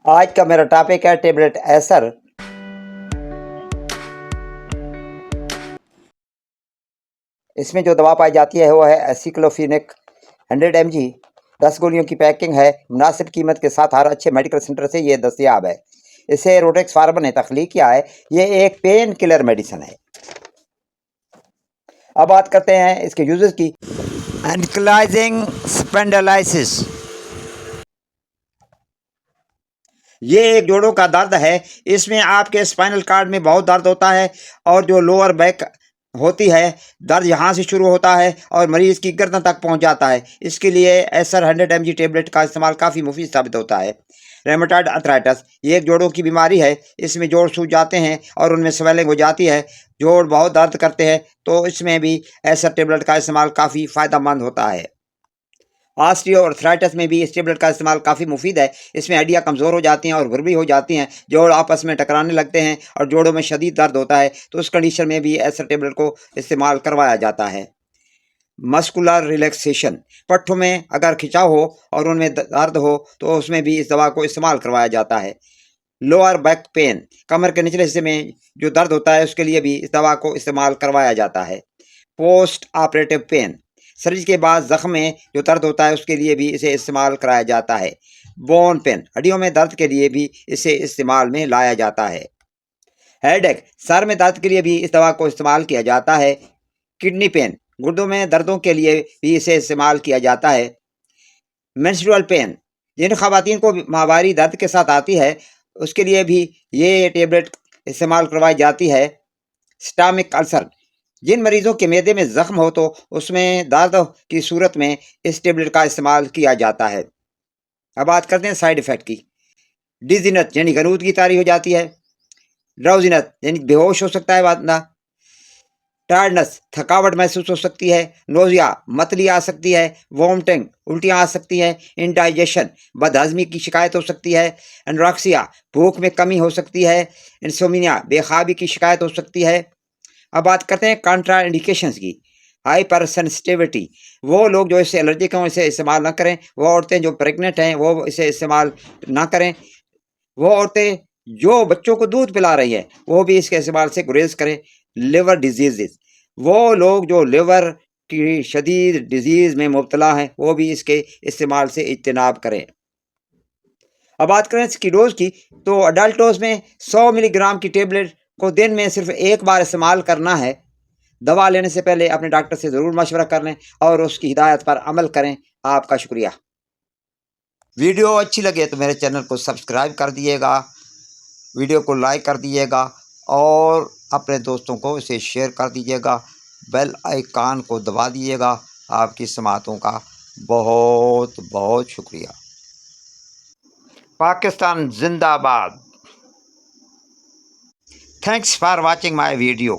आज का मेरा टॉपिक है टेबलेट एसर। इसमें जो दवा पाई जाती है वो है एसिक्लोफिनेक 100 mg। 10 गोलियों की पैकिंग है। मुनासिब कीमत के साथ हर अच्छे मेडिकल सेंटर से ये दस्तियाब है। इसे रोटेक्स फार्मा ने तख्लीक किया है। ये एक पेन किलर मेडिसिन है। अब बात करते हैं इसके यूजेस की। एनक्लाइजिंग स्पेंडलाइसिस, ये एक जोड़ों का दर्द है। इसमें आपके स्पाइनल कार्ड में बहुत दर्द होता है और जो लोअर बैक होती है, दर्द यहाँ से शुरू होता है और मरीज़ की गर्दन तक पहुँच जाता है। इसके लिए एसर 100 mg टेबलेट का इस्तेमाल काफ़ी मुफीद साबित होता है। रेमेटॉइड अर्थराइटिस, ये एक जोड़ों की बीमारी है। इसमें जोड़ सूज जाते हैं और उनमें स्वेलिंग हो जाती है, जोड़ बहुत दर्द करते हैं, तो इसमें भी एसर टेबलेट का इस्तेमाल काफ़ी फ़ायदेमंद होता है। ऑस्टियोआर्थराइटिस में भी इस टेबलेट का इस्तेमाल काफ़ी मुफीद है। इसमें हड्डियाँ कमज़ोर हो जाती हैं और भुरभी हो जाती हैं, जोड़ आपस में टकराने लगते हैं और जोड़ों में शदीद दर्द होता है, तो उस कंडीशन में भी ऐसे टेबलेट को इस्तेमाल करवाया जाता है। मस्कुलर रिलैक्सेशन, पट्ठों में अगर खिंचाव हो और उनमें दर्द हो तो उसमें भी इस दवा को इस्तेमाल करवाया जाता है। लोअर बैक पेन, कमर के निचले हिस्से में जो दर्द होता है उसके लिए भी इस दवा को इस्तेमाल करवाया जाता है। पोस्ट ऑपरेटिव पेन, सर्जरी के बाद जख्म में जो दर्द होता है उसके लिए भी इसे इस्तेमाल कराया जाता है। बोन पेन, हड्डियों में दर्द के लिए भी इसे इस्तेमाल में लाया जाता है। हेडेक, सर में दर्द के लिए भी इस दवा को इस्तेमाल किया जाता है। किडनी पेन, गुर्दों में दर्दों के लिए भी इसे इस्तेमाल किया जाता है। मेंस्ट्रुअल पेन, जिन खवातीन को माहवारी दर्द के साथ आती है उसके लिए भी ये टेबलेट इस्तेमाल करवाई जाती है। स्टमक अल्सर, जिन मरीजों के मैदे में जख्म हो तो उसमें दर्द की सूरत में इस टेबलेट का इस्तेमाल किया जाता है। अब बात करते हैं साइड इफेक्ट की। डिजीनेस यानी गनूद की तारी हो जाती है। ड्राउजीनेस यानी बेहोश हो सकता है बंदा। टायर्डनेस, थकावट महसूस हो सकती है। नोजिया, मतली आ सकती है। वॉमिटिंग, उल्टियाँ आ सकती हैं। इंडाइजेशन, बदहजमी की शिकायत हो सकती है। एनोरेक्सिया, भूख में कमी हो सकती है। इंसोमिनिया, बेख्वाबी की शिकायत हो सकती है। अब बात करते हैं कंट्रा इंडिकेशंस की। हाइपर सेंसिटिविटी, वो लोग जो इससे एलर्जिक हों इसे इस्तेमाल ना करें। वो औरतें जो प्रेग्नेंट हैं वो इसे इस्तेमाल ना करें। वो औरतें जो बच्चों को दूध पिला रही हैं वो भी इसके इस्तेमाल से गुरेज करें। लिवर डिजीज़, वो लोग जो लिवर की शदीद डिजीज़ में मुब्तला हैं वो भी इसके इस्तेमाल से इज्तनाब करें। अब बात करें इसकी डोज की, तो अडल्ट डोज में 100 मिलीग्राम की टेबलेट को दिन में सिर्फ एक बार इस्तेमाल करना है। दवा लेने से पहले अपने डॉक्टर से ज़रूर मशवरा कर लें और उसकी हिदायत पर अमल करें। आपका शुक्रिया। वीडियो अच्छी लगे तो मेरे चैनल को सब्सक्राइब कर दिएगा, वीडियो को लाइक कर दीजिएगा और अपने दोस्तों को इसे शेयर कर दीजिएगा। बेल आइकन को दबा दीजिएगा। आपकी समातों का बहुत बहुत शुक्रिया। पाकिस्तान जिंदाबाद। Thanks for watching my video.